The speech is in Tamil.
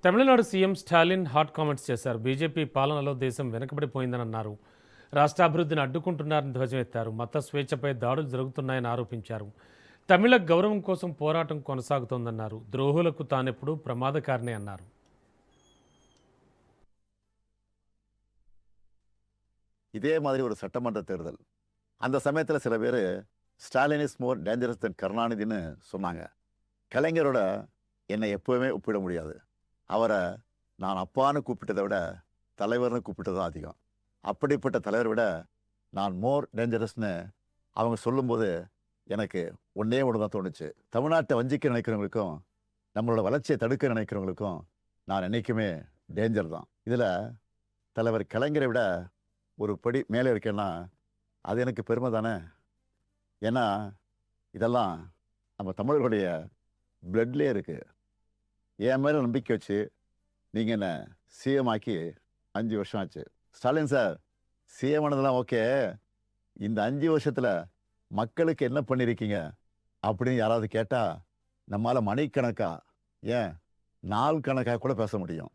Tamil Nadu CM Stalin hot comments చేశారు. బీజేపీ పాలనలో దేశం వెనుకబడిపోయిందని అన్నారు. రాష్ట్రాభివృద్ధిని అడ్డుకుంటున్నారని ధ్వజమెత్తారు. మత స్వేచ్ఛపై దాడులు జరుగుతున్నాయని ఆరోపించారు. తమిళ గౌరవం కోసం పోరాటం కొనసాగుతోందన్నారు. ద్రోహులకు తానెప్పుడు ప్రమాదకారిని అన్నారు. இதே மாதிரி ஒரு சட்டமன்ற தேர்தல். அந்த சமயத்தில் சில பேர் ஸ்டாலின் இஸ் மோர் டேஞ்சரஸ் தென் கருணாநிதின்னு சொன்னாங்க. கலைஞரோட என்னை எப்போவுமே ஒப்பிட முடியாது. அவரை நான் அப்பான்னு கூப்பிட்டதை விட தலைவர்னு கூப்பிட்டது தான் அதிகம். அப்படிப்பட்ட தலைவரை விட நான் மோர் டேஞ்சரஸ்னு அவங்க சொல்லும்போது எனக்கு ஒன்றே ஒன்று தான் தோணுச்சு. தமிழ்நாட்டை வஞ்சிக்க நினைக்கிறவங்களுக்கும் நம்மளோட வளர்ச்சியை தடுக்க நினைக்கிறவங்களுக்கும் நான் என்றைக்குமே டேஞ்சர் தான். இதில் தலைவர் கலைஞரை விட ஒரு படி மேலே இருக்கேன்னா அது எனக்கு பெருமை தானே. ஏன்னா இதெல்லாம் நம்ம தமிழர்களுடைய பிளட்லேயே இருக்குது. என் மேலே நம்பிக்கை வச்சு நீங்கள் என்ன சிஎம் ஆக்கி 5 வருஷம் ஆச்சு. ஸ்டாலின் சார் சிஎம் ஆனதெல்லாம் ஓகே, இந்த 5 வருஷத்தில் மக்களுக்கு என்ன பண்ணியிருக்கீங்க அப்படின்னு யாராவது கேட்டால் நம்மளால் மணிக்கணக்காக ஏன் நாள் கணக்காக கூட பேச முடியும்.